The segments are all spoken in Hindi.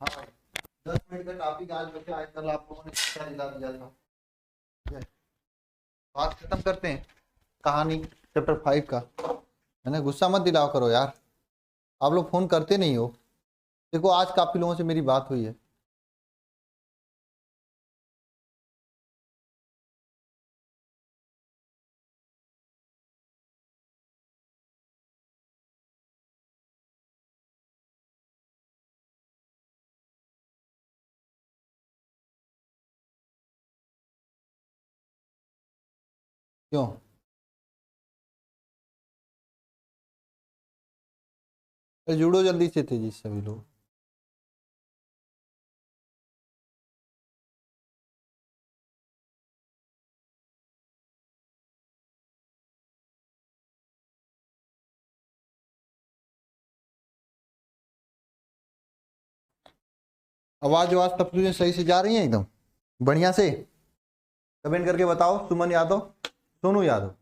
हाँ भाई, 10 मिनट का टॉपिक आज बचा है, कल आप लोगों ने शिक्षा दिला दिया था। ठीक है, बात खत्म करते हैं कहानी चैप्टर 5 का। मैंने गुस्सा मत दिलाओ करो यार, आप लोग फोन करते नहीं हो। देखो आज काफी लोगों से मेरी बात हुई है। क्यों? अरे जुड़ो जल्दी से तेजी से सभी लोग। आवाज आवाज सब चीजें सही से जा रही हैं एकदम बढ़िया से? कमेंट करके बताओ। सुमन यादव, सोनू यादव।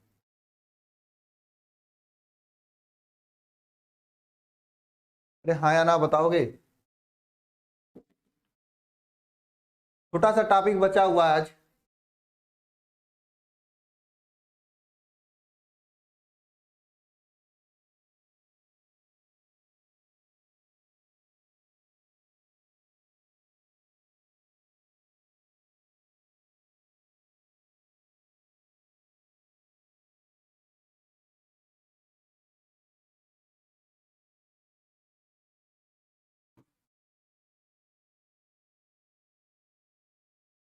अरे हाँ या ना बताओगे? छोटा सा टॉपिक बचा हुआ है आज।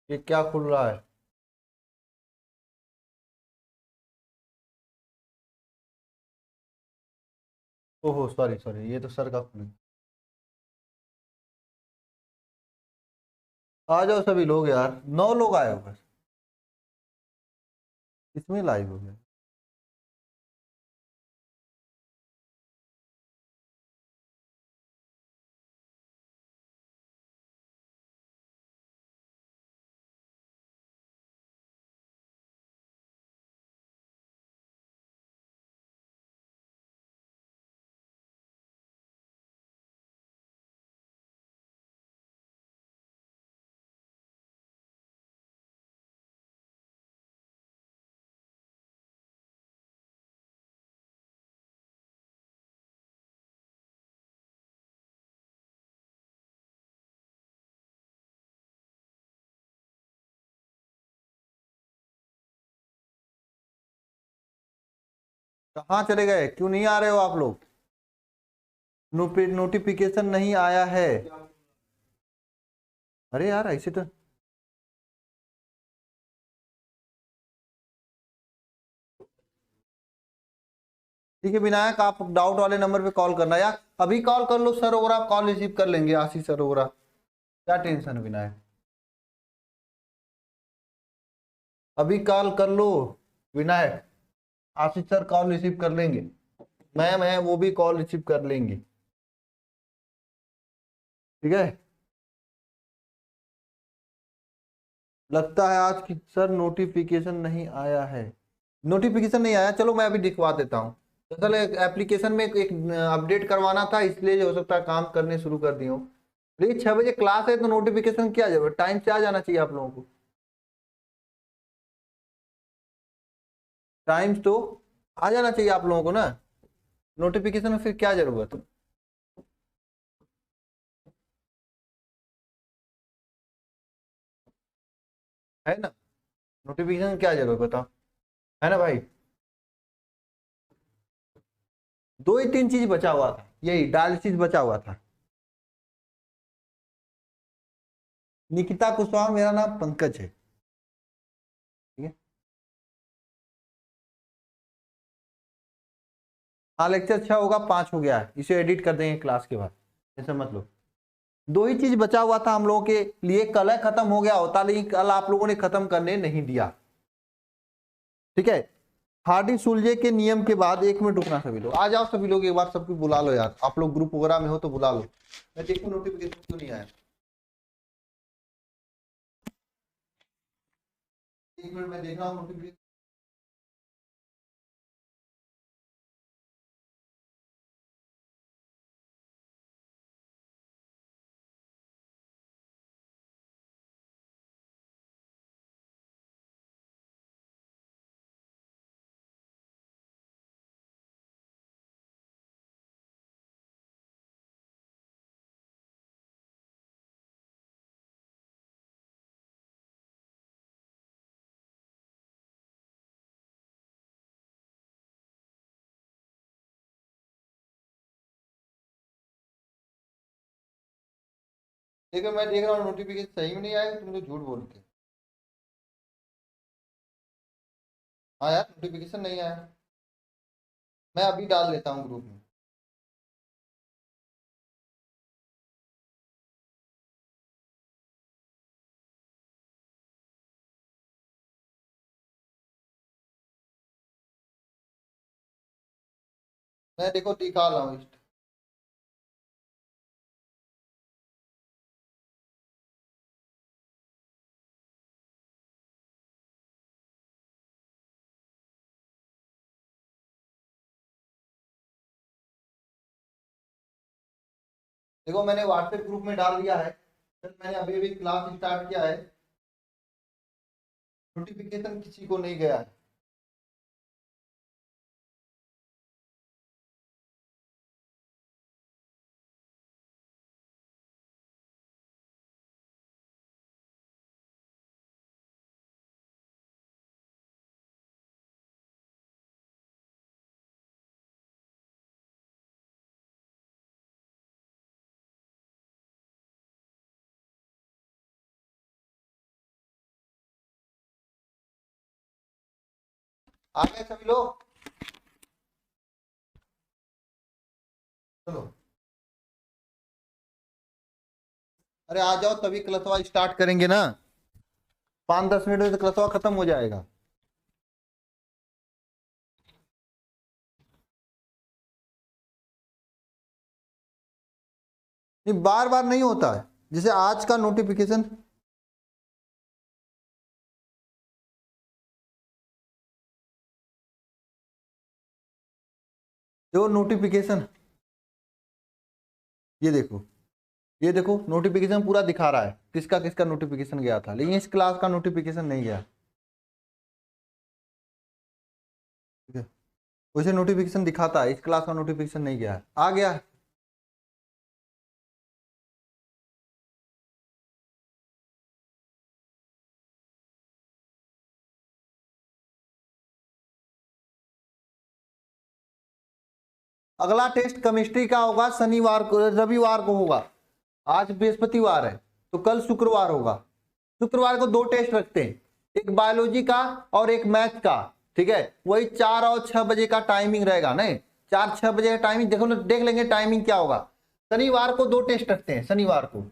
ये क्या खुल रहा है? ओहो सॉरी सॉरी, ये तो सर का खुल। आ जाओ सभी लोग यार, 9 लोग आए हो बस। इसमें लाइव हो गया। कहाँ चले गए? क्यों नहीं आ रहे हो आप लोग? नोटिफिकेशन नहीं आया है। अरे यार ऐसे तो। ठीक है विनायक, आप डाउट वाले नंबर पे कॉल करना यार। अभी कॉल कर लो सर, और आप कॉल रिसीव कर लेंगे, आशीष सर और क्या टेंशन है विनायक। अभी कॉल कर लो विनायक, आशीष सर कॉल रिसीव कर लेंगे। मैम है वो भी कॉल रिसीव कर लेंगे। ठीक है। लगता है आज की सर नोटिफिकेशन नहीं आया है। नोटिफिकेशन नहीं आया, चलो मैं अभी दिखवा देता हूँ। दरअसल एप्लीकेशन में एक अपडेट करवाना था, इसलिए हो सकता है काम करने शुरू कर दिए हो। लेकिन 6 बजे क्लास है तो नोटिफिकेशन क्या जरूरत, टाइम से आ जाना चाहिए आप लोगों को। टाइम तो आ जाना चाहिए आप लोगों को ना। नोटिफिकेशन में फिर क्या जरूरत है ना? नोटिफिकेशन क्या जरूरत बताओ, है ना भाई? दो ही तीन चीज बचा हुआ था, यही डायलिसिस बचा हुआ था। निकिता कुशवाहा, मेरा नाम पंकज है। ठीक है। हाँ लेक्चर 6 होगा, 5 हो गया है, इसे एडिट कर देंगे क्लास के बाद, ऐसा मत लो। दो ही चीज बचा हुआ था हम लोगों के लिए, कल है खत्म हो गया होता, लेकिन कल आप लोगों ने खत्म करने नहीं दिया। ठीक है। हार्डी सुलझे के नियम के बाद, 1 मिनट रुकना सभी लोग, आ जाओ सभी लोग, एक बार सबको बुला लो यार, आप लोग ग्रुप वगैरह में हो तो बुला लो। मैं देखूं नोटिफिकेशन क्यों नहीं आया। 1 मिनट में देख रहा हूँ नोटिफिकेशन। देखो मैं देख रहा हूँ नोटिफिकेशन सही में नहीं आया, तुम तो झूठ बोलते हो। हाँ यार नोटिफिकेशन नहीं आया, मैं अभी डाल देता हूँ ग्रुप में। मैं देखो दिखा रहा हूँ। देखो मैंने व्हाट्सएप ग्रुप में डाल दिया है, सर मैंने अभी अभी क्लास स्टार्ट किया है, नोटिफिकेशन किसी को नहीं गया है। आ गए सभी लोग? चलो, अरे आ जाओ तभी क्लासवा स्टार्ट करेंगे ना, 5-10 मिनट में तो क्लासवा खत्म हो जाएगा। नहीं बार बार नहीं होता है, जैसे आज का नोटिफिकेशन, जो नोटिफिकेशन, ये देखो, ये देखो नोटिफिकेशन पूरा दिखा रहा है किसका किसका नोटिफिकेशन गया था, लेकिन इस क्लास का नोटिफिकेशन नहीं गया। ठीक है, वैसे नोटिफिकेशन दिखाता है, इस क्लास का नोटिफिकेशन नहीं गया है, आ गया है। अगला टेस्ट केमिस्ट्री का होगा शनिवार को, रविवार को होगा। आज बृहस्पतिवार है तो कल शुक्रवार होगा। शुक्रवार को 2 टेस्ट रखते हैं, एक बायोलॉजी का और एक मैथ का। ठीक है, वही 4 और 6 बजे का टाइमिंग रहेगा। नहीं 4-6 बजे का टाइमिंग देखो ना, देख लेंगे टाइमिंग क्या होगा। शनिवार को 2 टेस्ट रखते हैं, शनिवार को।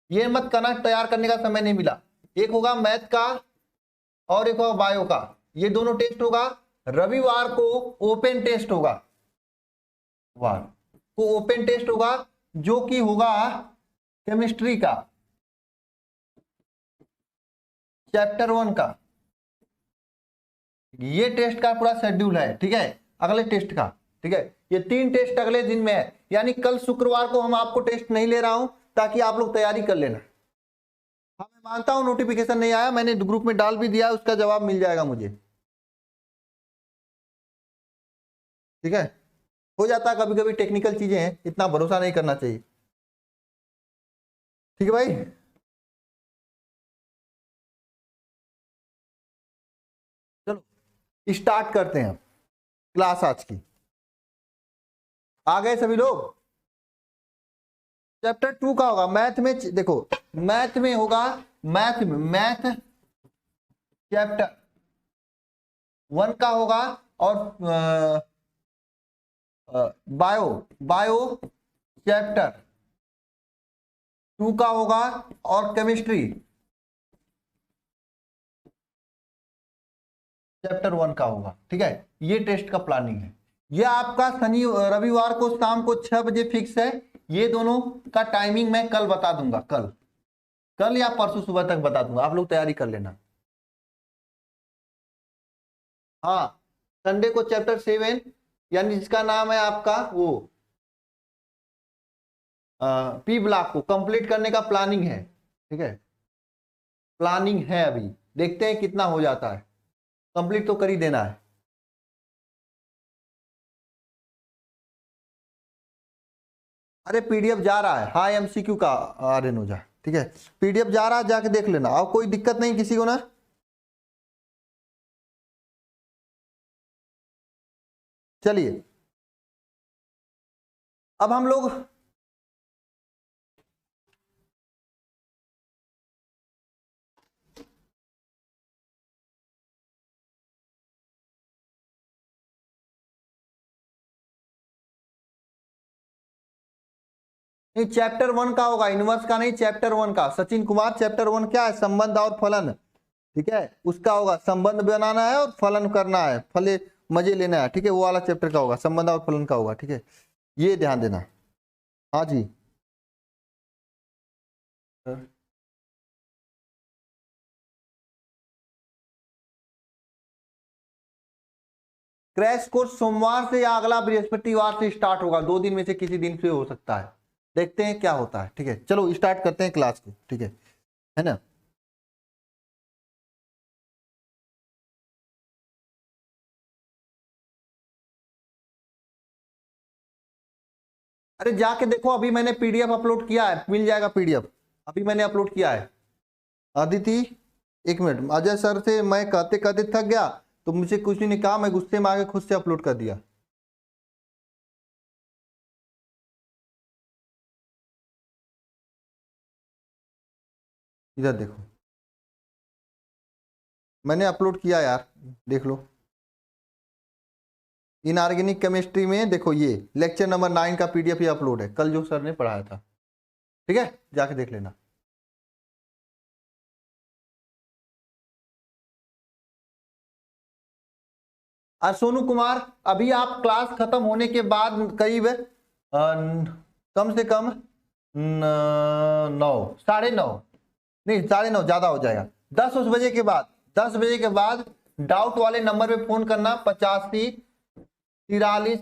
ये मत करना तैयार करने का समय नहीं मिला। एक होगा मैथ का और एक होगा बायो का, ये दोनों टेस्ट होगा। रविवार को ओपन टेस्ट होगा, वार को ओपन टेस्ट होगा, जो कि होगा केमिस्ट्री का चैप्टर 1 का। ये टेस्ट का पूरा शेड्यूल है। ठीक है, अगले टेस्ट का। ठीक है, ये 3 टेस्ट अगले दिन में है, यानी कल शुक्रवार को हम आपको टेस्ट नहीं ले रहा हूं ताकि आप लोग तैयारी कर लेना। हाँ मैं मानता हूं नोटिफिकेशन नहीं आया, मैंने ग्रुप में डाल भी दिया, उसका जवाब मिल जाएगा मुझे। ठीक है, हो जाता है कभी कभी, टेक्निकल चीजें हैं, इतना भरोसा नहीं करना चाहिए। ठीक है भाई, चलो स्टार्ट करते हैं क्लास आज की। आ गए सभी लोग? चैप्टर 2 का होगा मैथ में, देखो मैथ में होगा, मैथ चैप्टर 1 का होगा, और बायो बायो चैप्टर 2 का होगा, और केमिस्ट्री चैप्टर 1 का होगा। ठीक है, ये टेस्ट का प्लानिंग है। ये आपका शनि रविवार को शाम को 6 बजे फिक्स है। ये दोनों का टाइमिंग मैं कल बता दूंगा, कल कल या परसों सुबह तक बता दूंगा, आप लोग तैयारी कर लेना। हाँ, संडे को चैप्टर 7, यानी जिसका नाम है आपका वो पी ब्लॉक को कंप्लीट करने का प्लानिंग है। ठीक है, प्लानिंग है, अभी देखते हैं कितना हो जाता है, कंप्लीट तो कर ही देना है। अरे पीडीएफ जा रहा है, हाँ एमसीक्यू का रेनोजा। ठीक है, पीडीएफ जा रहा है, जाके देख लेना, और कोई दिक्कत नहीं किसी को ना। चलिए, अब हम लोग नहीं, चैप्टर 1 का होगा, इनवर्स का नहीं, चैप्टर 1 का। सचिन कुमार चैप्टर 1 क्या है? संबंध और फलन, ठीक है, उसका होगा। संबंध बनाना है और फलन करना है, फले मजे लेना है, ठीक है, वो वाला चैप्टर का होगा, संबंध और फलन का होगा, ठीक है, ये ध्यान देना। हाँ जी क्रैश कोर्स सोमवार से या अगला बृहस्पतिवार से स्टार्ट होगा, 2 दिन में से किसी दिन से हो सकता है, देखते हैं क्या होता है, ठीक है। चलो स्टार्ट करते हैं क्लास को, ठीक है ना। अरे जाके देखो, अभी मैंने पीडीएफ अपलोड किया है, मिल जाएगा पीडीएफ, अभी मैंने अपलोड किया है। अदिति 1 मिनट, अजय सर से मैं कहते कहते थक गया, तो मुझे कुछ नहीं कहा, मैं गुस्से में आके खुद से अपलोड कर दिया। इधर देखो, मैंने अपलोड किया यार, देख लो। इनऑर्गेनिक केमिस्ट्री में देखो, ये लेक्चर नंबर 9 का पीडीएफ ये अपलोड है, कल जो सर ने पढ़ाया था, ठीक है, जाके देख लेना। और सोनू कुमार, अभी आप क्लास खत्म होने के बाद करीब कम से कम 9, 9:30, नहीं 9:30 ज्यादा हो जाएगा, 10 बजे के बाद, 10 बजे के बाद डाउट वाले नंबर पे फोन करना, 85 43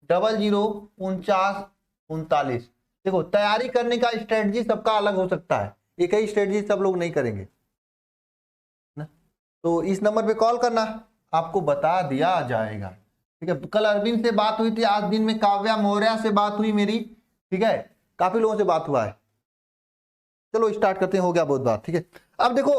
00 49 39। देखो, तैयारी करने का स्ट्रेटजी सबका अलग हो सकता है, एक ही स्ट्रेटजी सब लोग नहीं करेंगे ना, तो इस नंबर पे कॉल करना, आपको बता दिया जाएगा, ठीक है। कल अरविंद से बात हुई थी, आज दिन में काव्या मौर्य से बात हुई मेरी, ठीक है, काफी लोगों से बात हुआ है। चलो स्टार्ट करते हैं, हो गया बहुत बात, ठीक है। अब देखो,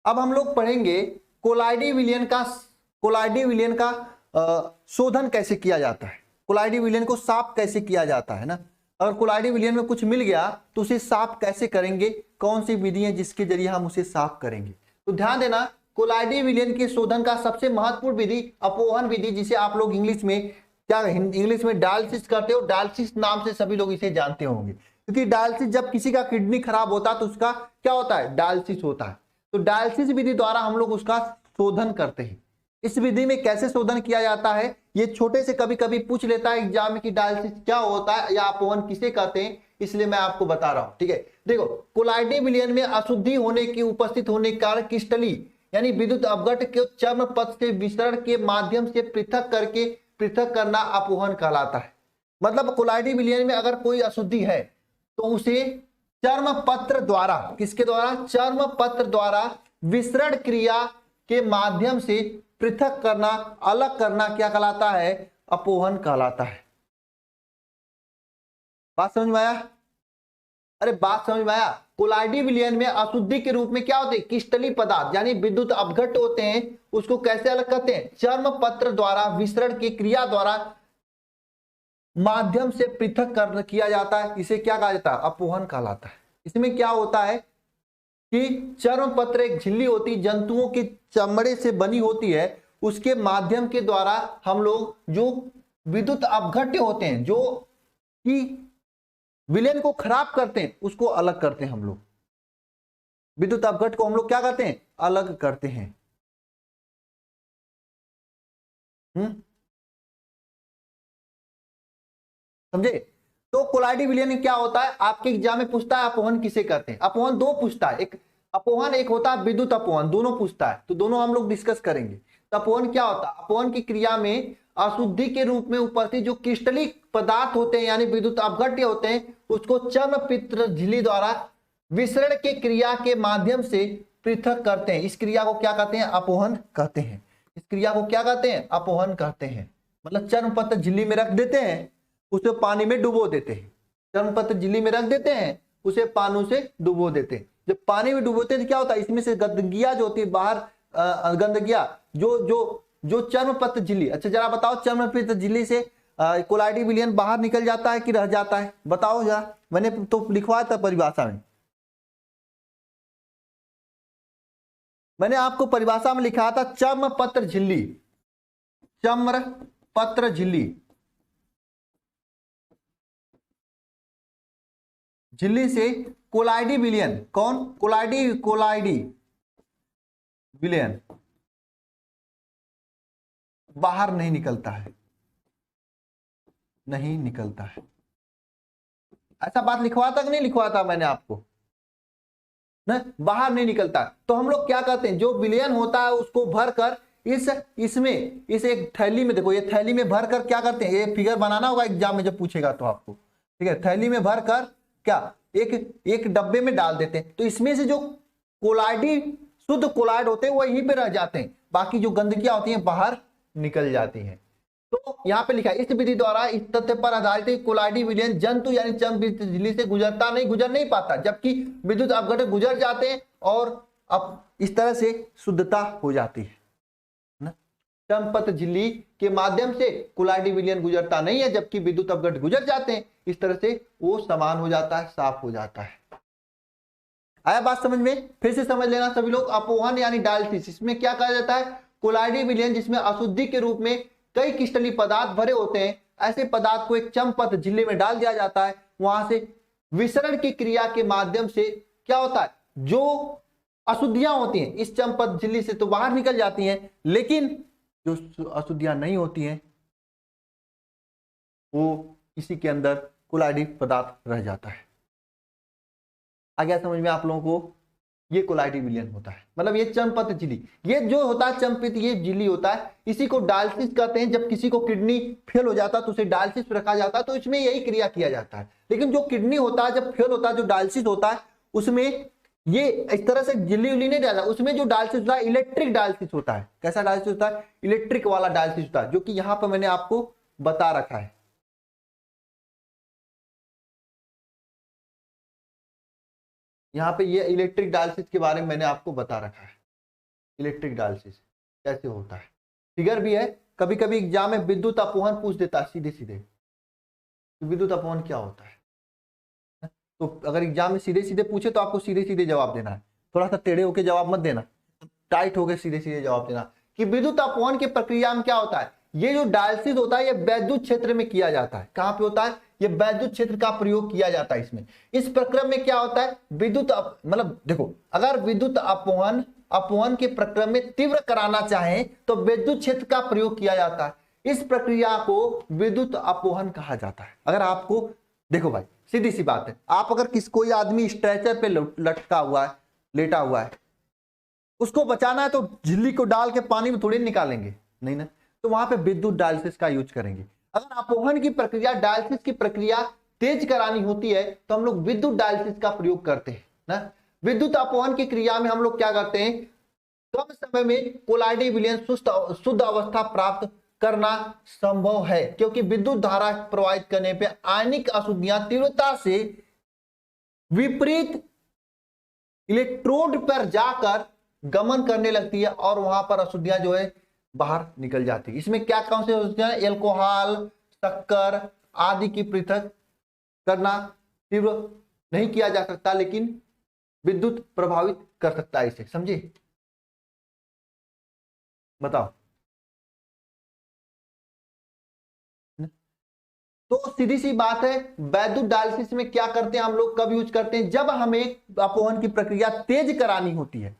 अब हम लोग पढ़ेंगे कोलाइडी विलयन का शोधन कैसे किया जाता है, कोलाइडी विलयन को साफ कैसे किया जाता है ना। अगर कोलाइडी विलयन में कुछ मिल गया तो उसे साफ कैसे करेंगे, कौन सी विधि है जिसके जरिए हम उसे साफ करेंगे। तो ध्यान देना, कोलाइडी विलयन के शोधन का सबसे महत्वपूर्ण विधि अपोहन विधि, जिसे आप लोग इंग्लिश में डायलिसिस करते हो, डायलिसिस नाम से सभी लोग इसे जानते होंगे, क्योंकि डायलिसिस जब किसी का किडनी खराब होता है तो उसका क्या होता है, डायलिसिस होता है। तो डायलिसिस विधि द्वारा हम लोग उसका शोधन करते हैं। इस विधि में कैसे शोधन किया जाता है, ये छोटे से कभी कभी पूछ लेता है एग्जाम में कि डायलिसिस क्या होता है या अपोहन किसे कहते हैं, इसलिए मैं आपको बता रहा हूं, ठीक है। देखो, कोलाइडी विलयन में अशुद्धि होने की उपस्थित होने के कारण क्रिस्टली यानी विद्युत अपघट्ट के चर्म पथ से विसरण के माध्यम से पृथक करना अपोहन कहलाता है। मतलब कोलाइडी विलयन में अगर कोई अशुद्धि है तो उसे चर्म पत्र द्वारा, किसके द्वारा, चर्म पत्र द्वारा विसरण क्रिया के माध्यम से पृथक करना, अलग करना क्या कहलाता है, अपोहन कहलाता है। बात समझ में आया? अरे बात समझ में आया? कोलाइडी विलयन में अशुद्धि के रूप में क्या होते हैं, क्रिस्टलीय पदार्थ यानी विद्युत अपघट्ट होते हैं, उसको कैसे अलग करते हैं, चर्म पत्र द्वारा विसरण की क्रिया द्वारा माध्यम से पृथक कर किया जाता है, इसे क्या कहा जाता है, अपोहन कहलाता है। इसमें क्या होता है कि चर्म पत्र एक झिल्ली होती, जंतुओं के चमड़े से बनी होती है, उसके माध्यम के द्वारा हम लोग जो विद्युत अपघट्य होते हैं, जो कि विलयन को खराब करते हैं, उसको अलग करते हैं हम लोग। विद्युत अपघट्य को हम लोग क्या करते हैं, अलग करते हैं। समझे? तो कोलाइडी विलयन में क्या होता है, आपके एग्जाम में पूछता है अपोहन किसे कहते हैं। अपोहन दो पूछता है, एक अपोहन एक होता है विद्युत अपोहन, दोनों पूछता है, तो दोनों हम लोग डिस्कस करेंगे। तो अपोहन क्या होता है, अपोहन की क्रिया में अशुद्धि के रूप में उपस्थित जो क्रिस्टलीय पदार्थ होते हैं यानी विद्युत अपघट्य होते हैं, उसको चर्म पत्र झिल्ली द्वारा विसरण के क्रिया के माध्यम से पृथक करते हैं। इस क्रिया को क्या कहते हैं, अपोहन कहते हैं। इस क्रिया को क्या कहते हैं, अपोहन कहते हैं। मतलब चर्म पत्र झिल्ली में रख देते हैं, उसे पानी में डुबो देते हैं। चर्म पत्र झिल्ली में रख देते हैं, उसे पानी से डुबो देते हैं। जब पानी में डुबोते हैं तो क्या होता है, इसमें से गंदगियां जो होती है बाहर, गंदगियां जो जो जो चर्म पत्र झिल्ली, अच्छा जरा बताओ, चर्म पत्र झिल्ली से कोलाइडी विलयन बाहर निकल जाता है कि रह जाता है, बताओ जरा। मैंने तो लिखवाया था परिभाषा में। मैंने आपको परिभाषा में लिखा था चर्मपत्र झिल्ली, चर्मपत्र झिल्ली, झिल्ली से कोलाइडी विलयन, कौन? कोलाइडी विलयन बाहर नहीं निकलता है, नहीं निकलता है। ऐसा बात लिखवाता कि नहीं लिखवाता मैंने आपको ना? बाहर नहीं निकलता। तो हम लोग क्या करते हैं, जो विलयन होता है उसको भरकर इसमें इस एक थैली में, देखो ये थैली में भरकर क्या करते हैं, ये फिगर बनाना होगा एग्जाम में जब पूछेगा तो आपको, ठीक है। थैली में भरकर क्या एक डब्बे में डाल देते हैं। तो इसमें से जो कोलाइडी, शुद्ध कोलाइड होते हैं वो यहीं पे रह जाते हैं, बाकी जो गंदगियां होती हैं बाहर निकल जाती हैं। तो यहाँ पे लिखा है इस विधि द्वारा इस तथ्य पर आधारित कोलाइडी विलयन जंतु यानी चर्मपत्र झिल्ली से गुजर नहीं पाता, जबकि विद्युत अपघटन गुजर जाते हैं और अब इस तरह से शुद्धता हो जाती है ना। चर्मपत्र झिल्ली के माध्यम से कोलाइडी विलयन गुजरता नहीं है, जबकि विद्युत अपघटन गुजर जाते हैं। इस तरह से वो समान हो जाता है, साफ हो जाता है। आया बात समझ में? फिर से समझ लेना सभी लोग। अपोहन यानी डायलिसिस, इसमें क्या कहा जाता है, कोलाइडी विलयन जिसमें अशुद्धि के रूप में कई क्रिस्टलीय पदार्थ भरे होते हैं, ऐसे पदार्थ को एक चर्मपत्र झिल्ली में डाल दिया जाता है। वहां से विसरण की क्रिया के माध्यम से क्या होता है, जो अशुद्धियां होती हैं इस चर्मपत्र झिल्ली से तो बाहर निकल जाती हैं, लेकिन जो अशुद्धियां नहीं होती हैं वो इसी के अंदर कोलाइडी पदार्थ रह जाता है। आ गया समझ में आप लोगों को? ये कोलाइडी विलयन होता है, मतलब ये चर्मपत्र झिल्ली, ये जो होता है चर्मपत्र ये झिल्ली होता है, इसी को डायलिसिस कहते हैं। जब किसी को किडनी फेल हो जाता है तो उसे डायलिसिस रखा जाता है, तो इसमें यही क्रिया किया जाता है। लेकिन जो किडनी होता है जब फेल होता है, जो डायलिसिस होता है उसमें ये इस तरह से झिल्ली उल्ली नहीं डाला, उसमें जो डायलिसिस होता है इलेक्ट्रिक डायलिसिस होता है। कैसा डायलिसिस होता है? इलेक्ट्रिक वाला डायलिसिस होता है, जो कि यहाँ पर मैंने आपको बता रखा है। यहाँ पे ये इलेक्ट्रिक डायलिसिस के बारे में मैंने आपको बता रखा है, इलेक्ट्रिक डायलिसिस कैसे होता है, फिगर भी है। कभी कभी एग्जाम में विद्युत अपवहन पूछ देता है सीधे सीधे, विद्युत अपवहन क्या होता है। तो अगर एग्जाम में सीधे सीधे पूछे तो आपको सीधे सीधे जवाब देना है, थोड़ा सा टेढ़े होके जवाब मत देना, टाइट होके सीधे सीधे जवाब देना कि विद्युत अपवहन की प्रक्रिया में क्या होता है। ये जो डायलिसिस होता है ये वैद्युत क्षेत्र में किया जाता है। कहां पे होता है? ये वैद्युत क्षेत्र का प्रयोग किया जाता है इसमें। इस प्रक्रम में क्या होता है, विद्युत मतलब देखो, अगर विद्युत अपवहन के प्रक्रम में तीव्र कराना चाहे तो विद्युत क्षेत्र का प्रयोग किया जाता है। इस प्रक्रिया को विद्युत अपवहन कहा जाता है। अगर आपको देखो भाई, सीधी सी बात है, आप अगर कोई आदमी स्ट्रेचर पे लटका हुआ है, लेटा हुआ है, उसको बचाना है तो झिल्ली को डाल के पानी में थोड़ी निकालेंगे, नहीं ना, तो वहां पे विद्युत डायलिसिस का यूज करेंगे। अगर अपवहन की प्रक्रिया, डायलिसिस की प्रक्रिया तेज करानी होती है तो हम लोग विद्युत डायलिसिस का प्रयोग करते हैं ना। विद्युत अपवहन की क्रिया में हम लोग क्या करते हैं, कम समय में कोलाइडी विलयन शुद्ध अवस्था प्राप्त करना संभव है, क्योंकि विद्युत धारा प्रवाहित करने पे आयनिक अशुद्धियां तीव्रता से विपरीत इलेक्ट्रोड पर जाकर गमन करने लगती है और वहां पर अशुद्धियां जो है बाहर निकल जाती है। इसमें क्या कौन से अशुद्धियां, एल्कोहल, शक्कर आदि की पृथक करना तीव्र नहीं किया जा सकता, लेकिन विद्युत प्रभावित कर सकता है इसे, समझे? बताओ। तो सीधी सी बात है, वैद्युत डायलिसिस में क्या करते हैं हम लोग, कब यूज करते हैं, जब हमें अपवहन की प्रक्रिया तेज करानी होती है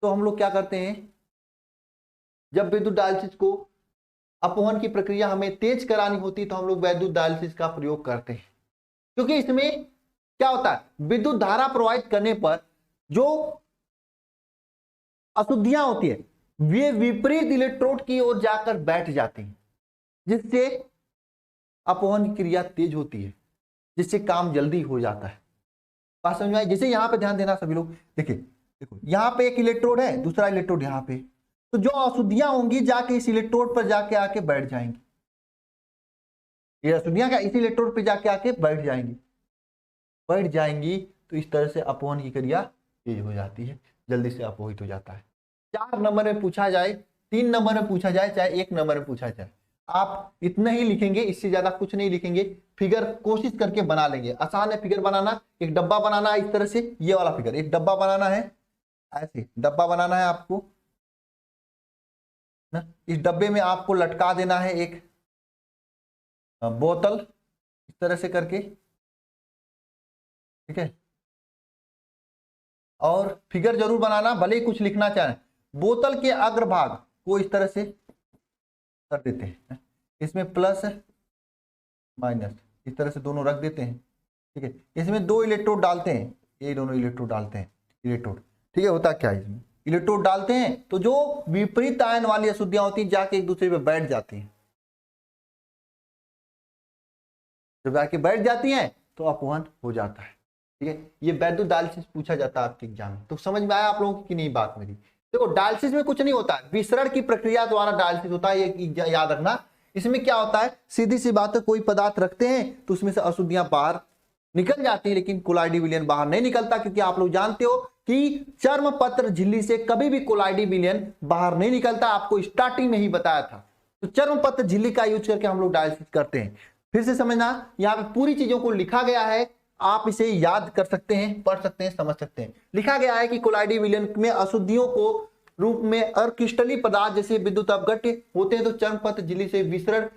तो हम लोग क्या करते हैं, जब विद्युत डायलिसिस को अपवहन की प्रक्रिया हमें तेज करानी होती है तो हम लोग वैद्युत डायलिसिस का प्रयोग करते हैं। क्योंकि इसमें क्या होता है, विद्युत धारा प्रवाहित करने पर जो अशुद्धियां होती है वे विपरीत इलेक्ट्रोड की ओर जाकर बैठ जाती हैं, जिससे अपवहन की क्रिया तेज होती है, जिससे काम जल्दी हो जाता है। बात समझ में आई? जैसे यहाँ पे ध्यान देना सभी लोग, देखिए देखो यहाँ पे एक इलेक्ट्रोड है, दूसरा इलेक्ट्रोड यहाँ पे, तो जो अशुद्धियां होंगी जाके इस इलेक्ट्रोड पर जाके आके बैठ जाएंगी, ये अशुद्धियां क्या इस इलेक्ट्रोड पे जाके आके बैठ जाएंगी, तो इस तरह से अपवहन की क्रिया तेज हो जाती है, जल्दी से अपवहित हो जाता है। 4 नंबर में पूछा जाए, 3 नंबर में पूछा जाए, चाहे 1 नंबर में पूछा जाए, आप इतना ही लिखेंगे, इससे ज्यादा कुछ नहीं लिखेंगे। फिगर कोशिश करके बना लेंगे, आसान है फिगर बनाना। एक डब्बा बनाना है इस तरह से, ये वाला फिगर, एक डब्बा बनाना है, ऐसे डब्बा बनाना है आपको ना। इस डब्बे में आपको लटका देना है एक बोतल इस तरह से करके, ठीक है। और फिगर जरूर बनाना, भले ही कुछ लिखना चाहें। बोतल के अग्रभाग को इस तरह से कर देते हैं, इसमें प्लस माइनस इस तरह से दोनों रख देते हैं, ठीक है। इसमें दो इलेक्ट्रोड डालते हैं, ये दोनों इलेक्ट्रोड डालते हैं, इलेक्ट्रोड, ठीक है। होता क्या है इसमें, इलेक्ट्रोड डालते हैं तो जो विपरीत आयन वाली अशुद्धियां होती हैं जाके एक दूसरे पे बैठ जाती हैं। जब जाके बैठ जाती हैं तो अपवहन हो जाता है, ठीक है। ये वैद्युत डायलिसिस पूछा जाता है आपके एग्जाम में। तो समझ में आया आप लोगों की नहीं बात मेरी। देखो डायलिसिस में कुछ नहीं होता है, विसरण की प्रक्रिया द्वारा डायलिसिस होता है, ये याद रखना। इसमें क्या होता है, सीधी सी बात है, कोई पदार्थ रखते हैं तो उसमें से अशुद्धियां बाहर निकल जाती है, लेकिन कोलाइडी विलयन बाहर नहीं निकलता, क्योंकि आप लोग जानते हो कि चर्म पत्र झिल्ली से कभी भी कोलाइडी विलयन बाहर नहीं निकलता। आपको स्टार्टिंग में ही बताया था। तो चर्म पत्र झिल्ली का यूज करके हम लोग डायलिसिस करते हैं। फिर से समझना, यहाँ पे पूरी चीजों को लिखा गया है, आप इसे याद कर सकते हैं, पढ़ सकते हैं, समझ सकते हैं। लिखा गया है कि कोलाइडी विलयन में अशुद्धियों को रूप में अर्क्रिस्टलीय पदार्थ जैसे विद्युत अपघट्य होते हैं, तो चर्म पत्र झिल्ली से विसरण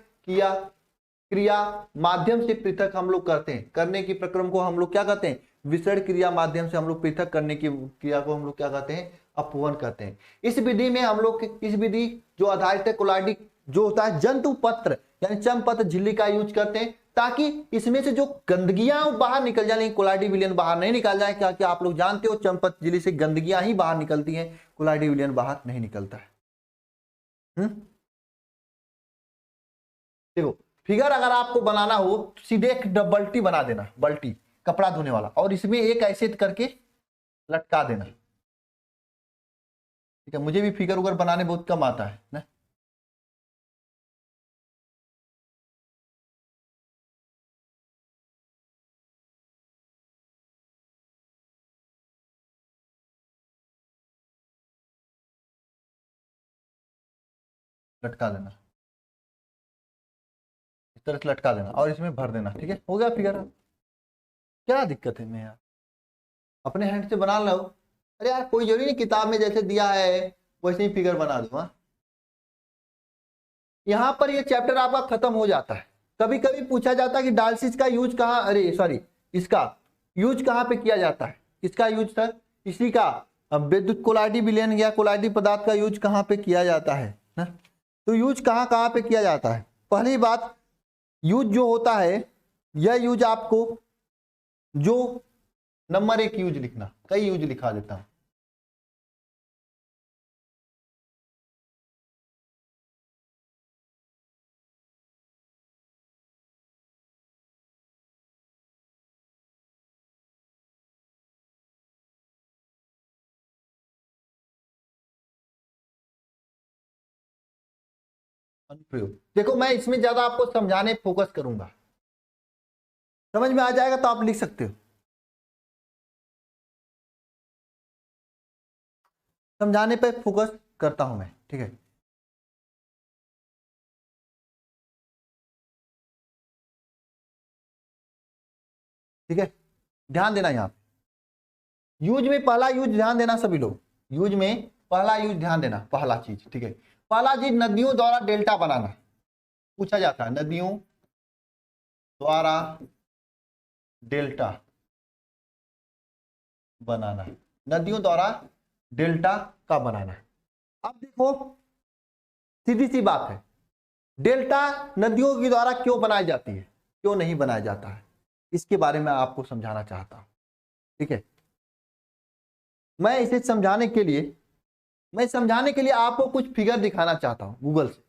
क्रिया माध्यम से पृथक हम लोग करते हैं। करने की प्रक्रम को हम लोग क्या कहते हैं, विसरण क्रिया माध्यम से हम लोग पृथक करने की क्रिया को हम लोग क्या कहते हैं, अपवहन कहते हैं। इस विधि में हम लोग, इस विधि जो आधारित है कोलाइडी जो होता है जंतु पत्र यानी चर्म पत्र झिल्ली का यूज करते हैं, ताकि इसमें से जो गंदगियां बाहर निकल जाए, लेकिन कोलाइडी विलयन बाहर नहीं निकल जाए। क्या क्या आप लोग जानते हो, चर्म पत्र झिल्ली से गंदगियां ही बाहर निकलती हैं, कोलाइडी विलयन बाहर नहीं निकलता है। देखो फिगर अगर आपको बनाना हो तो सीधे एक बल्टी बना देना, बल्टी कपड़ा धोने वाला, और इसमें एक ऐसे करके लटका देना, ठीक है। मुझे भी फिगर उगर बनाने बहुत कम आता है ना। लटका देना, इस तरह से लटका देना और इसमें भर देना, ठीक है। हो गया फिगर। क्या दिक्कत है मैं यार, अपने हैंड से बना लो। अरे यार कोई जरूरी नहीं किताब में जैसे दिया है वैसे ही फिगर बना दूंगा। यहाँ पर ये चैप्टर आपका खत्म हो जाता है। कभी कभी पूछा जाता है कि डायलिसिस का यूज कहाँ, अरे सॉरी, इसका यूज कहाँ पे किया जाता है, किसका यूज सर, इसी का। अब विद्युत कोलाइडी विलयन या कोलाइडी पदार्थ का यूज कहाँ पे किया जाता है ना। तो यूज कहाँ कहाँ पे किया जाता है। पहली बात, यूज जो होता है, यह यूज आपको जो नंबर 1 यूज लिखना, कई यूज लिखा देता हूं। अनुप्रयोग देखो, मैं इसमें ज्यादा आपको समझाने फोकस करूंगा, समझ में आ जाएगा तो आप लिख सकते हो। समझाने पे फोकस करता हूं मैं, ठीक है। ठीक है, ध्यान देना यहाँ पे यूज में पहला यूज ध्यान देना सभी लोग, यूज में पहला यूज ध्यान देना, पहला चीज, ठीक है। पहला चीज, नदियों द्वारा डेल्टा बनाना पूछा जाता है, नदियों द्वारा डेल्टा बनाना, नदियों द्वारा डेल्टा का बनाना। अब देखो सीधी सी बात है, डेल्टा नदियों के द्वारा क्यों बनाई जाती है, क्यों नहीं बनाया जाता है, इसके बारे में आपको समझाना चाहता हूं, ठीक है। मैं इसे समझाने के लिए, आपको कुछ फिगर दिखाना चाहता हूं गूगल से।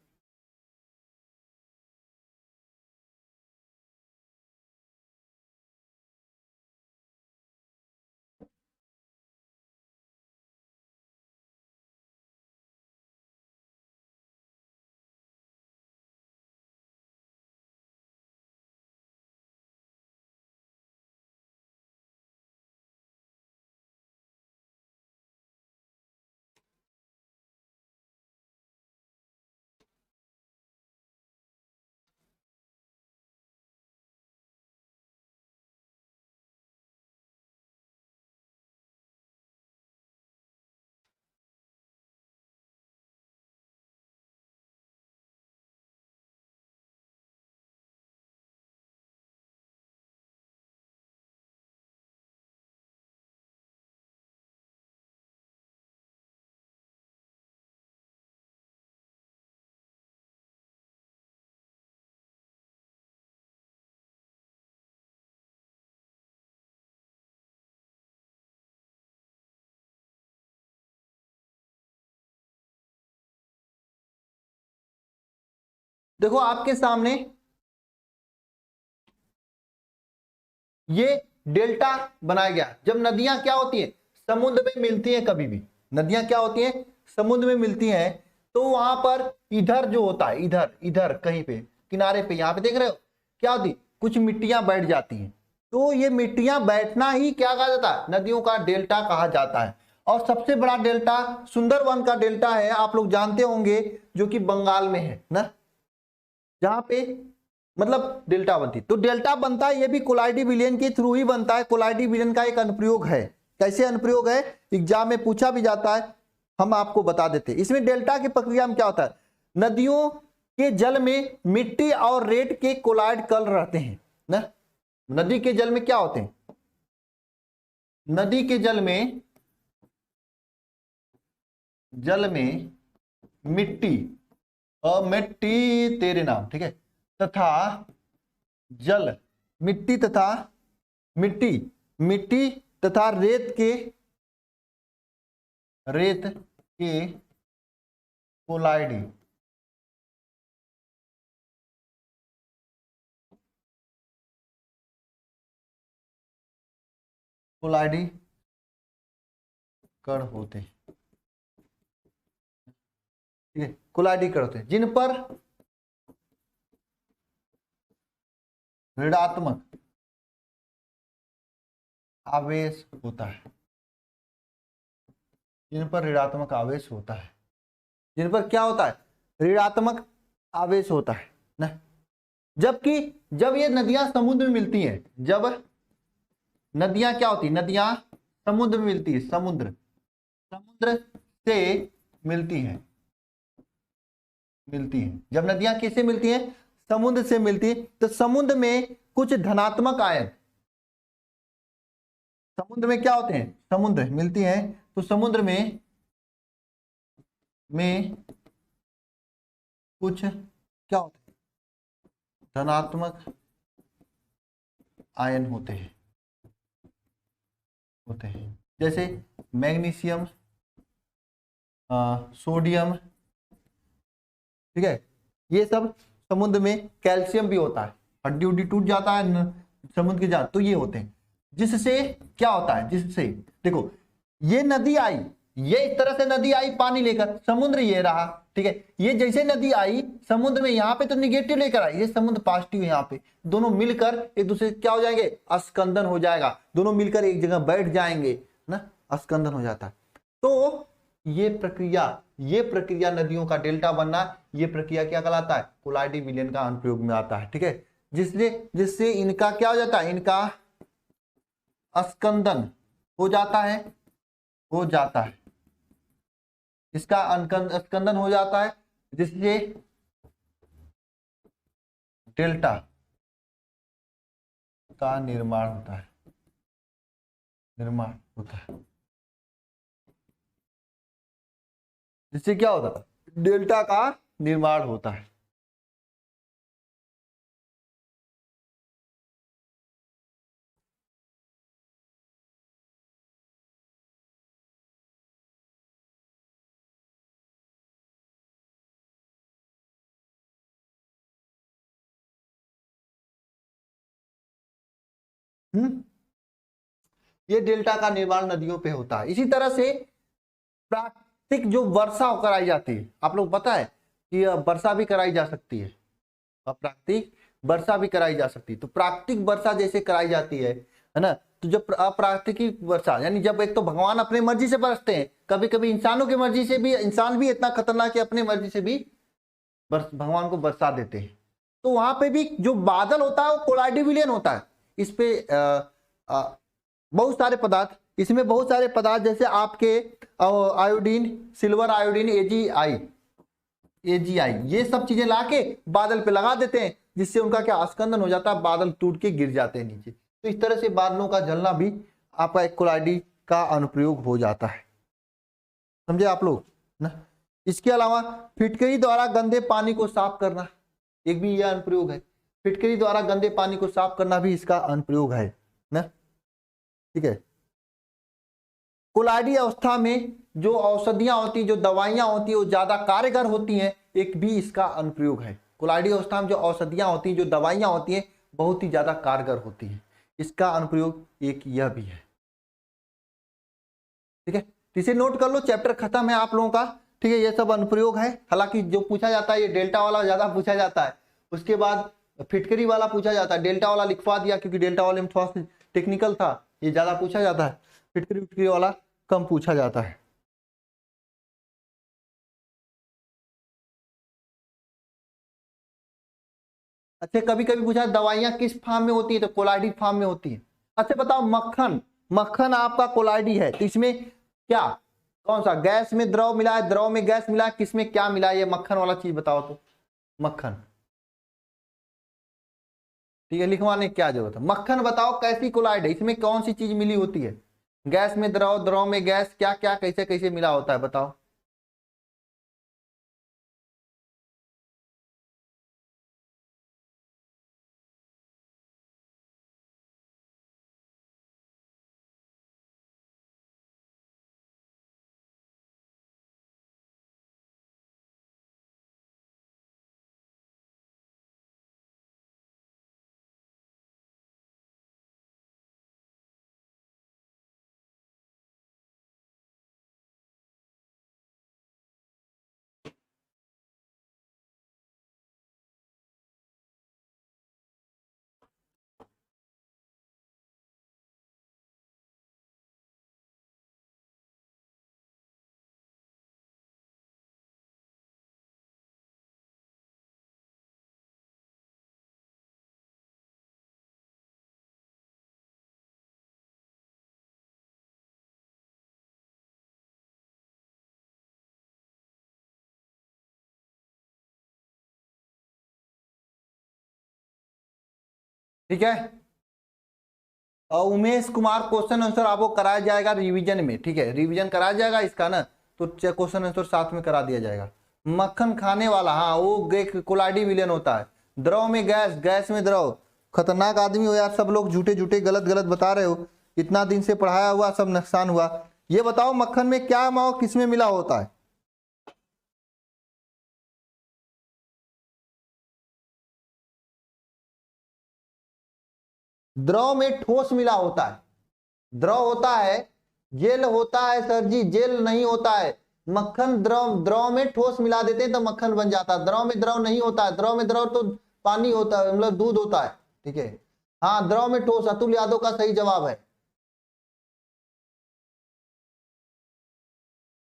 देखो आपके सामने ये डेल्टा बनाया गया। जब नदियां क्या होती है, समुद्र में मिलती हैं, कभी भी नदियां क्या होती हैं, समुद्र में मिलती हैं, तो वहां पर इधर जो होता है, इधर इधर कहीं पे किनारे पे, यहां पे देख रहे हो क्या होती, कुछ मिट्टियां बैठ जाती हैं। तो ये मिट्टियां बैठना ही क्या कहा जाता है, नदियों का डेल्टा कहा जाता है। और सबसे बड़ा डेल्टा सुंदरवन का डेल्टा है, आप लोग जानते होंगे, जो कि बंगाल में है ना, जहां पे मतलब डेल्टा बनती। तो डेल्टा बनता है ये भी कोलाइडी विलयन के थ्रू ही बनता है। कोलाइडी विलयन का एक अनुप्रयोग है। कैसे अनुप्रयोग है, एग्जाम में पूछा भी जाता है, हम आपको बता देते हैं। इसमें डेल्टा की प्रक्रिया में क्या होता है, नदियों के जल में मिट्टी और रेत के कोलाइड कल रहते हैं ना। नदी के जल में क्या होते हैं, नदी के जल में मिट्टी और मिट्टी तेरे नाम, ठीक है, तथा जल, मिट्टी तथा मिट्टी तथा रेत के कोलाइडी कण होते हैं, ठीक है, कोलाइडी कण होते हैं, जिन पर ऋणात्मक आवेश होता है, जिन पर ऋणात्मक आवेश होता है, जिन पर क्या होता है, ऋणात्मक आवेश होता है ना। जबकि जब ये नदियां समुद्र में मिलती हैं, जब नदियां क्या होती, नदियां समुद्र में मिलती है, समुद्र से मिलती हैं, जब नदियां किससे मिलती हैं, समुद्र से मिलती है, तो समुद्र में कुछ धनात्मक आयन, समुद्र में क्या होते हैं, समुद्र मिलती हैं, तो समुद्र में कुछ क्या होते हैं, धनात्मक आयन होते हैं, जैसे मैग्नीशियम, सोडियम, ठीक है, ये सब समुद्र में, कैल्शियम भी होता है, हड्डी उड्डी टूट जाता है समुद्र की जान, तो ये होते हैं। जिससे क्या होता है, जिससे देखो ये नदी आई, ये इस तरह से नदी आई पानी लेकर, समुद्र ये रहा, ठीक है, ये जैसे नदी आई समुद्र में, यहाँ पे तो निगेटिव लेकर आई, ये समुद्र पॉजिटिव, यहाँ पे दोनों मिलकर एक दूसरे क्या हो जाएंगे, अस्कंदन हो जाएगा, दोनों मिलकर एक जगह बैठ जाएंगे ना, अस्कंदन हो जाता है। तो ये प्रक्रिया नदियों का डेल्टा बनना, ये प्रक्रिया क्या कहलाता है, कोलाइडी विलयन का अनुप्रयोग में आता है, ठीक है, जिससे इनका क्या हो जाता है, इनका अस्कंदन हो जाता है, इसका अस्कंदन हो जाता है, जिससे डेल्टा का निर्माण होता है, जिससे क्या होता है, डेल्टा का निर्माण होता है। ये डेल्टा का निर्माण नदियों पे होता है। इसी तरह से प्राकृतिक जो वर्षा कराई जाती है, आप लोग पता है कि वर्षा भी कराई जा सकती है, प्राकृतिक वर्षा भी कराई जा सकती है। तो प्राकृतिक वर्षा जैसे कराई जाती है ना, तो जब अप्राकृतिक वर्षा, यानी जब एक तो भगवान अपने मर्जी से बरसते हैं, कभी कभी इंसानों की मर्जी से भी, इंसान भी इतना खतरनाक है अपने मर्जी से भी भगवान को बरसा देते हैं। तो वहां पे भी जो बादल होता है वो कोलाइडी विलयन होता है। इस पे बहुत सारे पदार्थ, इसमें बहुत सारे पदार्थ जैसे आपके आयोडीन, सिल्वर आयोडीन, AgI, ये सब चीजें लाके बादल पे लगा देते हैं, जिससे उनका क्या अस्कंदन हो जाता है, बादल टूट के गिर जाते हैं नीचे। तो इस तरह से बादलों का जलना भी आपका एक कोलाइडी का अनुप्रयोग हो जाता है, समझे आप लोग ना। इसके अलावा फिटकरी द्वारा गंदे पानी को साफ करना एक भी यह अनुप्रयोग है। फिटकरी द्वारा गंदे पानी को साफ करना भी इसका अनुप्रयोग है ना, ठीक है। कोलाइडी अवस्था में जो औषधियां होती, जो दवाइयां होती है वो ज्यादा कारगर होती हैं, एक भी इसका अनुप्रयोग है। कोलाइडी अवस्था में जो औषधियां होती हैं, जो दवाइयां होती हैं, बहुत ही ज्यादा कारगर होती हैं। इसका अनुप्रयोग एक यह भी है। ठीक है, इसे नोट कर लो, चैप्टर खत्म है आप लोगों का। ठीक है, ये सब अनुप्रयोग है। हालांकि जो पूछा जाता है ये डेल्टा वाला ज्यादा पूछा जाता है, उसके बाद फिटकरी वाला पूछा जाता है। डेल्टा वाला लिखवा दिया क्योंकि डेल्टा वाले में थोड़ा सा टेक्निकल था, ये ज्यादा पूछा जाता है। फिटकरी वाला कम पूछा जाता है। अच्छा, कभी कभी पूछा दवाइयां किस फार्म में होती है, तो कोलाइडी फार्म में होती है। अच्छा बताओ, मक्खन, मक्खन आपका कोलाइडी है, तो इसमें क्या, कौन सा, गैस में द्रव मिला है, द्रव में गैस मिला है, किसमें क्या मिला है, ये मक्खन वाला चीज बताओ तो। मक्खन, ठीक है, लिखवाने की क्या जरूरत है। मक्खन बताओ कैसी कोलाइड है, इसमें कौन सी चीज मिली होती है, गैस में द्रव, द्रव में गैस, क्या क्या कैसे कैसे मिला होता है बताओ। ठीक है, और उमेश कुमार, क्वेश्चन आंसर आपको कराया जाएगा रिवीजन में। ठीक है, रिवीजन कराया जाएगा इसका ना, तो क्वेश्चन आंसर साथ में करा दिया जाएगा। मक्खन खाने वाला, हाँ वो कोलाइडी विलेन होता है। द्रव में गैस, गैस में द्रव, खतरनाक आदमी हो यार, सब लोग झूठे झूठे गलत गलत बता रहे हो, इतना दिन से पढ़ाया हुआ सब नुकसान हुआ। ये बताओ मक्खन में क्या माओ किसमें मिला होता है। द्रव में ठोस मिला होता है, द्रव होता है, जेल होता है सर जी, जेल नहीं होता है। मक्खन द्रव, द्रव में ठोस मिला देते हैं तो मक्खन बन जाता है। द्रव में द्रव नहीं होता है, द्रव में द्रव तो पानी होता है, मतलब दूध होता है। ठीक है, हाँ द्रव में ठोस, अतुल यादव का सही जवाब है।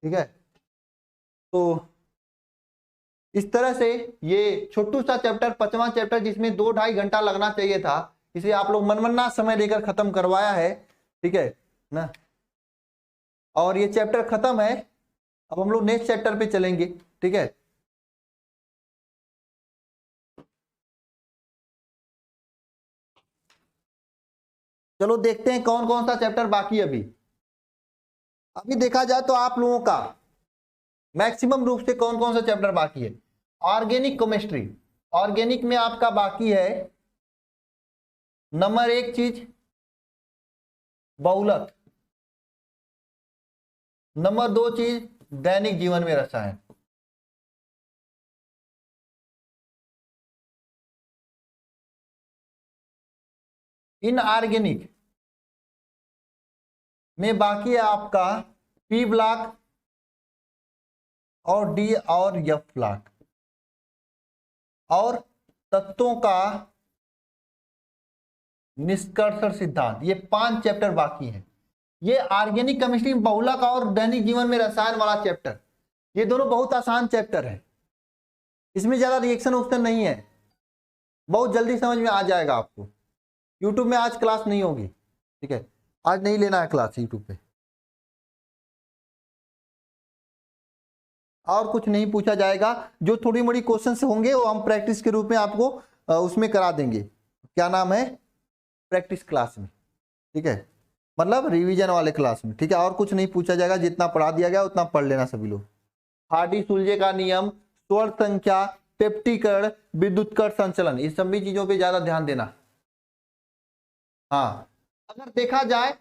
ठीक है, तो इस तरह से ये छोटू सा चैप्टर, 5वां चैप्टर, जिसमें 2-2.5 घंटा लगना चाहिए था, इसे आप लोग मनमना समय लेकर खत्म करवाया है। ठीक है ना, और ये चैप्टर खत्म है। अब हम लोग नेक्स्ट चैप्टर पे चलेंगे। ठीक है, चलो देखते हैं कौन कौन सा चैप्टर बाकी है अभी। अभी देखा जाए तो आप लोगों का मैक्सिमम रूप से कौन कौन सा चैप्टर बाकी है। ऑर्गेनिक केमिस्ट्री, ऑर्गेनिक में आपका बाकी है नंबर 1 चीज बहुलक, नंबर 2 चीज दैनिक जीवन में रसायन। इनऑर्गेनिक में बाकी है आपका पी ब्लॉक और डी और एफ ब्लॉक, और तत्वों का निष्कर्षण सिद्धांत। ये 5 चैप्टर बाकी हैं। ये ऑर्गेनिक केमिस्ट्री में बहुलक और दैनिक जीवन में रसायन वाला चैप्टर, ये दोनों बहुत आसान चैप्टर है, इसमें ज्यादा रिएक्शन ऑप्शन नहीं है, बहुत जल्दी समझ में आ जाएगा आपको। यूट्यूब में आज क्लास नहीं होगी। ठीक है, आज नहीं लेना है क्लास यूट्यूब पे, और कुछ नहीं पूछा जाएगा। जो थोड़ी मोड़ी क्वेश्चन होंगे वो हम प्रैक्टिस के रूप में आपको उसमें करा देंगे, क्या नाम है, प्रैक्टिस क्लास में। ठीक है, मतलब रिवीजन वाले क्लास में। ठीक है, और कुछ नहीं पूछा जाएगा, जितना पढ़ा दिया गया उतना पढ़ लेना सभी लोग। हार्डी सुलजे का नियम, स्वर संख्या, पेप्टिकरण, विद्युतकरण संचलन, इस सभी चीजों पे ज्यादा ध्यान देना। हाँ, अगर देखा जाए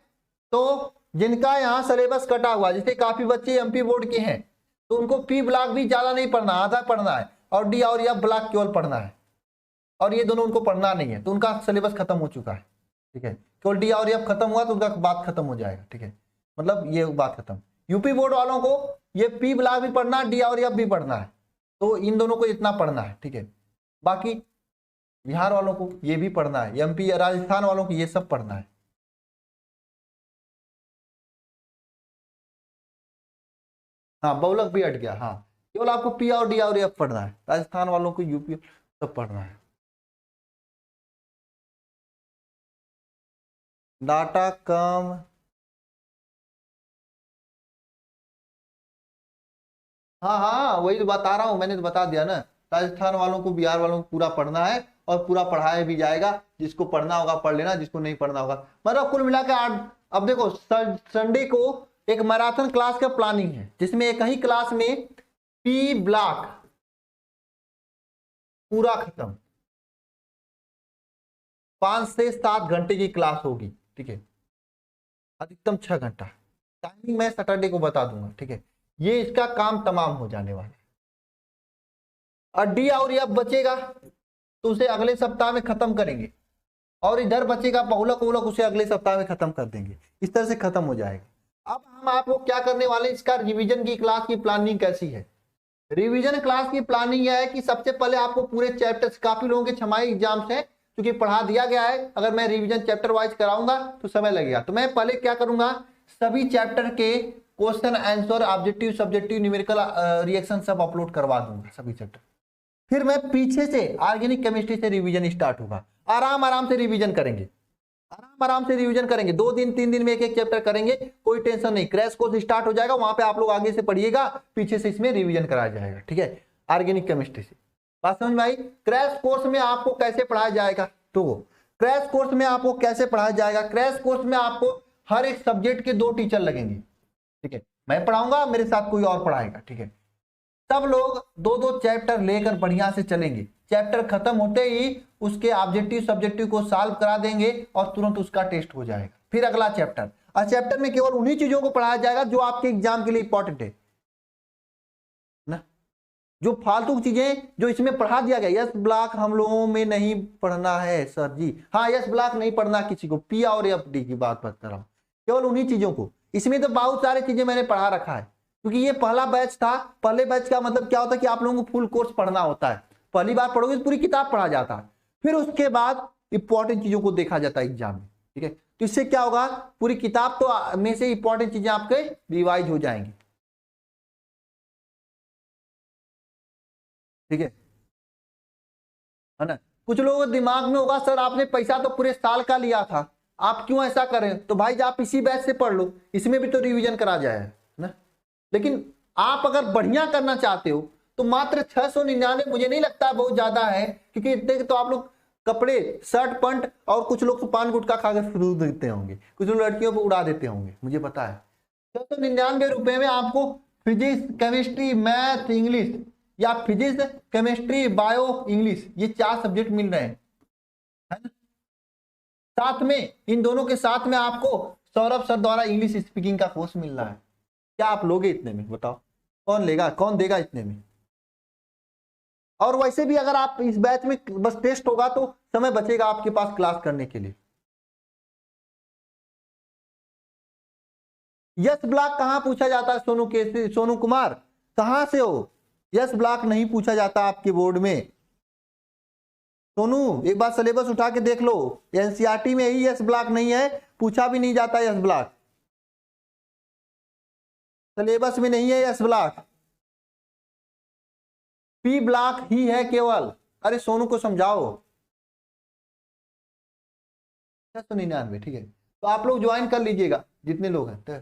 तो जिनका यहाँ सिलेबस कटा हुआ, जैसे काफी बच्चे एमपी बोर्ड के हैं, तो उनको पी ब्लॉक भी ज्यादा नहीं पढ़ना, आधा पढ़ना है। और डी और एफ ब्लॉक केवल पढ़ना है, और ये दोनों उनको पढ़ना नहीं है, तो उनका सिलेबस खत्म हो चुका है। ठीक है, केवल डी और एफ खत्म हुआ तो उनका बात खत्म हो जाएगा। ठीक है, मतलब ये बात खत्म। यूपी बोर्ड वालों को ये पी ब्लॉक भी पढ़ना, डी और एफ भी पढ़ना है, तो इन दोनों को इतना पढ़ना है। ठीक है, बाकी बिहार वालों को ये भी पढ़ना है, एमपी राजस्थान वालों को ये सब पढ़ना है। हाँ, बहुलक भी हट गया। हाँ, केवल आपको पी और डी और एफ पढ़ना है, राजस्थान वालों को यूपी सब पढ़ना है। डाटा कम, हाँ हाँ वही तो बता रहा हूँ, मैंने तो बता दिया ना, राजस्थान वालों को बिहार वालों को पूरा पढ़ना है, और पूरा पढ़ाया भी जाएगा। जिसको पढ़ना होगा पढ़ लेना, जिसको नहीं पढ़ना होगा, मतलब कुल मिलाकर 8। अब देखो संडे को एक मैराथन क्लास का प्लानिंग है, जिसमें एक ही क्लास में पी ब्लॉक पूरा खत्म, 5 से 7 घंटे की क्लास होगी। ठीक है, अधिकतम 6 घंटा। टाइमिंग मैं सैटरडे को बता दूंगा। ठीक है, ये इसका काम तमाम हो जाने वाला है। और डी और एफ बचेगा तो उसे अगले सप्ताह में खत्म करेंगे, और इधर बचेगा बहुलक वहुलक, उसे अगले सप्ताह में खत्म कर देंगे। इस तरह से खत्म हो जाएगा। अब हम आपको क्या करने वाले, इसका रिवीजन की क्लास की प्लानिंग कैसी है। रिवीजन क्लास की प्लानिंग यह है कि सबसे पहले आपको पूरे चैप्टर्स, काफी लोगों के छमाही एग्जाम्स हैं, क्योंकि पढ़ा दिया गया है। अगर मैं रिवीजन चैप्टर वाइज कराऊंगा तो समय लगेगा, तो मैं पहले क्या करूंगा, सभी चैप्टर के question answer, objective, subjective, numerical reaction सब अपलोड करवा दूंगा, सभी चैप्टर। फिर मैं पीछे से ऑर्गेनिक केमिस्ट्री से रिवीजन स्टार्ट होगा। आराम आराम से रिवीजन करेंगे, आराम आराम से रिवीजन करेंगे। 2 दिन 3 दिन में एक एक चैप्टर करेंगे, कोई टेंशन नहीं। क्रैश कोर्स स्टार्ट हो जाएगा, वहां पे आप लोग आगे से पढ़िएगा, पीछे से इसमें रिवीजन कराया जाएगा। ठीक है, ऑर्गेनिक केमिस्ट्री से। बात समझ में आई। क्रैश कोर्स में आपको कैसे पढ़ाया जाएगा, तो क्रैश कोर्स में आपको कैसे पढ़ाया जाएगा, क्रैश कोर्स में आपको हर एक सब्जेक्ट के 2 टीचर लगेंगे। ठीक है, मैं पढ़ाऊंगा, मेरे साथ कोई और पढ़ाएगा। ठीक है, सब लोग 2-2 चैप्टर लेकर बढ़िया से चलेंगे। चैप्टर खत्म होते ही उसके ऑब्जेक्टिव सब्जेक्टिव को सॉल्व करा देंगे, और तुरंत उसका टेस्ट हो जाएगा। फिर अगला चैप्टर, और चैप्टर में केवल उन्हीं चीजों को पढ़ाया जाएगा जो आपके एग्जाम के लिए इंपॉर्टेंट है ना। जो फालतू चीजें जो इसमें पढ़ा दिया गया, यस ब्लॉक हम लोगों में नहीं पढ़ना है सर जी। हाँ, यस ब्लॉक नहीं पढ़ना किसी को, पी और एफ डी की बात कर रहा हूं, केवल उन्हीं चीजों को। इसमें तो बहुत सारी चीजें मैंने पढ़ा रखा है, क्योंकि ये पहला बैच था। पहले बैच का मतलब क्या होता है कि आप लोगों को फुल कोर्स पढ़ना होता है। पहली बार पढ़ोगे तो पूरी किताब पढ़ा जाता है, फिर उसके बाद इंपॉर्टेंट चीजों को देखा जाता है एग्जाम में। ठीक है, तो इससे क्या होगा, पूरी किताब तो में से इंपॉर्टेंट चीजें आपके रिवाइज हो जाएंगी। ठीक है ना। कुछ लोगों के दिमाग में होगा, सर आपने पैसा तो पूरे साल का लिया था, आप क्यों ऐसा करें। तो भाई आप इसी बैच से पढ़ लो, इसमें भी तो रिवीजन करा जाए ना। लेकिन आप अगर बढ़िया करना चाहते हो तो मात्र 699 मुझे नहीं लगता बहुत ज्यादा है, क्योंकि इतने तो आप लोग कपड़े, शर्ट, पैंट, और कुछ लोग तो पान गुटखा खाकर फरूद देते होंगे, कुछ लोग लड़कियों को उड़ा देते होंगे, मुझे पता है। 699 रुपए में आपको फिजिक्स, केमिस्ट्री, मैथ, इंग्लिश, या फिजिक्स, केमिस्ट्री, बायो, इंग्लिश, ये 4 सब्जेक्ट मिल रहे हैं, है ना। साथ में इन दोनों के साथ में आपको सौरभ सर द्वारा इंग्लिश स्पीकिंग का कोर्स मिल रहा है। क्या आप लोगे इतने में, बताओ कौन लेगा, कौन देगा इतने में। और वैसे भी अगर आप इस बैच में बस टेस्ट होगा तो समय बचेगा आपके पास क्लास करने के लिए। यस ब्लॉक कहां पूछा जाता है, सोनू कुमार कहां से हो। यस ब्लॉक नहीं पूछा जाता आपके बोर्ड में। सोनू एक बार सिलेबस उठा के देख लो, एनसीईआरटी में ही यस ब्लॉक नहीं है, पूछा भी नहीं जाता यस ब्लॉक, सिलेबस में नहीं है यस ब्लॉक, पी ब्लॉक ही है केवल। अरे सोनू को समझाओ। 699, ठीक है, तो आप लोग ज्वाइन कर लीजिएगा जितने लोग हैं, तो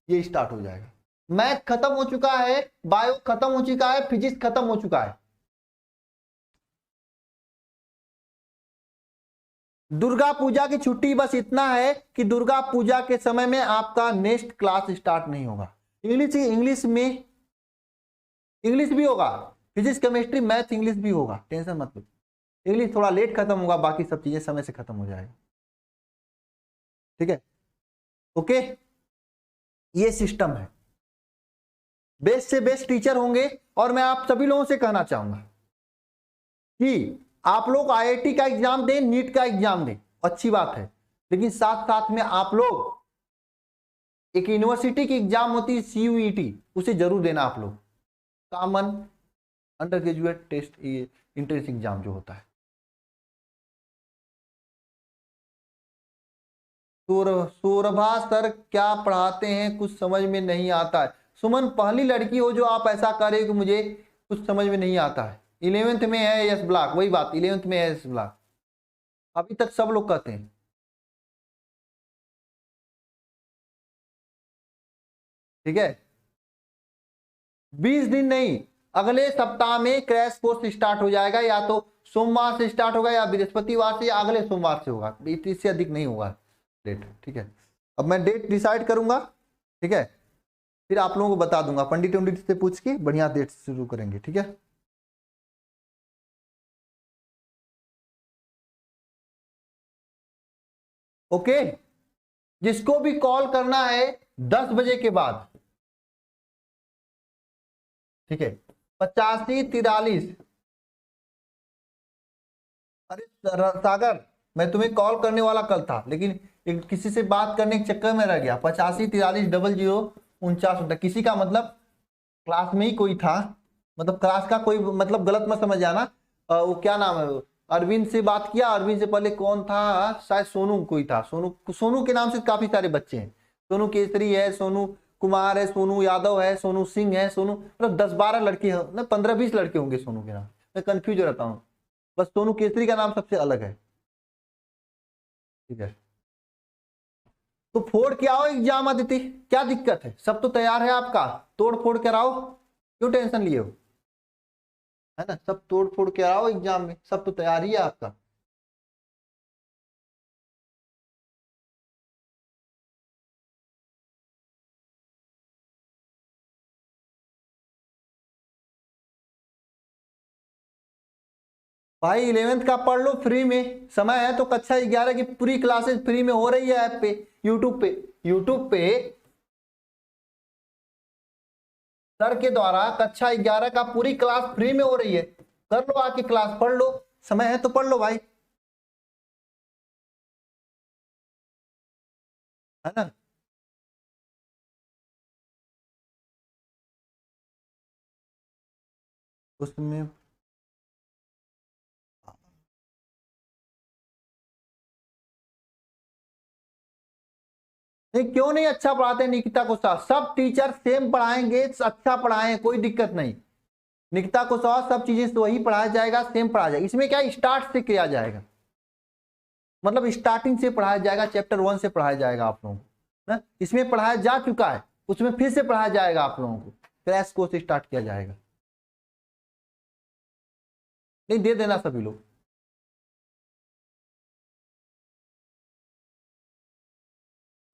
ये स्टार्ट हो जाएगा। मैथ खत्म हो चुका है, बायो खत्म हो चुका है, फिजिक्स खत्म हो चुका है। दुर्गा पूजा की छुट्टी बस इतना है कि दुर्गा पूजा के समय में आपका नेक्स्ट क्लास स्टार्ट नहीं होगा। इंग्लिश में इंग्लिश भी होगा, फिजिक्स, केमिस्ट्री, मैथ, इंग्लिश भी होगा, टेंशन मत लो। इंग्लिश थोड़ा लेट खत्म होगा, बाकी सब चीजें समय से खत्म हो जाएगा। ठीक है, ओके, ये सिस्टम है। बेस्ट से बेस्ट टीचर होंगे, और मैं आप सभी लोगों से कहना चाहूंगा कि आप लोग आईआईटी का एग्जाम दें, नीट का एग्जाम दें, अच्छी बात है, लेकिन साथ साथ में आप लोग एक यूनिवर्सिटी की एग्जाम होती है CUET, उसे जरूर देना आप लोग, common undergraduate test entrance exam जो होता है। सौरभा सर क्या पढ़ाते हैं कुछ समझ में नहीं आता है। सुमन पहली लड़की हो जो आप ऐसा करे कि मुझे कुछ समझ में नहीं आता है। 11th में है एस ब्लॉक, वही बात, 11th में है एस ब्लॉक, अभी तक सब लोग कहते हैं। ठीक है, 20 दिन नहीं, अगले सप्ताह में क्रैश कोर्स स्टार्ट हो जाएगा, या तो सोमवार से स्टार्ट होगा या बृहस्पतिवार से या अगले सोमवार से होगा, इससे अधिक नहीं होगा डेट। ठीक है, अब मैं डेट डिसाइड करूंगा, ठीक है, फिर आप लोगों को बता दूंगा, पंडित से पूछ के बढ़िया डेट शुरू करेंगे। ठीक है, ओके, जिसको भी कॉल करना है 10 बजे के बाद, ठीक है, 8543। अरे सागर, मैं तुम्हें कॉल करने वाला कल था, लेकिन किसी से बात करने के चक्कर में रह गया। 85430049 किसी का मतलब क्लास में ही कोई था, मतलब क्लास का कोई मतलब गलत मत समझ जाना। वो क्या नाम है, अरविंद से बात किया, अरविंद से पहले कौन था, शायद सोनू कोई था, सोनू के नाम से काफी सारे बच्चे हैं, सोनू केसरी है, सोनू कुमार है, सोनू यादव है, सोनू सिंह है, सोनू, मतलब 10-12 लड़के हैं, 15-20 लड़के होंगे सोनू के नाम, मैं कंफ्यूज रहता हूँ, बस सोनू केसरी का नाम सबसे अलग है। ठीक है, तो फोड़ के आओ एग्जाम आदित्य, क्या दिक्कत है, सब तो तैयार है आपका, तोड़ फोड़ के आओ, क्यों टेंशन लिए हो, है ना, सब तोड़ फोड़ के आओ एग्जाम में, सब तो तैयार ही है आपका। भाई 11th का पढ़ लो फ्री में, समय है तो। कक्षा 11 की पूरी क्लासेस फ्री में हो रही है ऐप पे, यूट्यूब पे सर के द्वारा कक्षा 11 का पूरी क्लास फ्री में हो रही है, कर लो आके क्लास, पढ़ लो, समय है तो पढ़ लो भाई, है ना। उसमें नहीं, क्यों नहीं अच्छा पढ़ाते निकिता को साथ, सब टीचर सेम पढ़ाएंगे, अच्छा पढ़ाएं, कोई दिक्कत नहीं। निकिता को साथ सब चीजें तो वही पढ़ाया जाएगा, सेम पढ़ाया जाएगा, इसमें क्या स्टार्ट से किया जाएगा, मतलब स्टार्टिंग से पढ़ाया जाएगा, चैप्टर 1 से पढ़ाया जाएगा आप लोगों को ना, इसमें पढ़ाया जा चुका है, उसमें फिर से पढ़ाया जाएगा आप लोगों को, क्रैश कोर्स स्टार्ट किया जाएगा। नहीं, दे देना सभी लोग।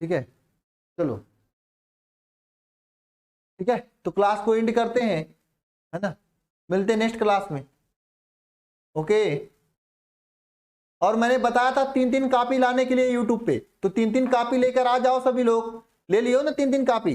ठीक है, चलो, ठीक है, तो क्लास को एंड करते हैं, है ना, मिलते हैं नेक्स्ट क्लास में। ओके, और मैंने बताया था 3-3 कॉपी लाने के लिए यूट्यूब पे, तो 3-3 कॉपी लेकर आ जाओ सभी लोग, ले लियो ना 3-3 कॉपी।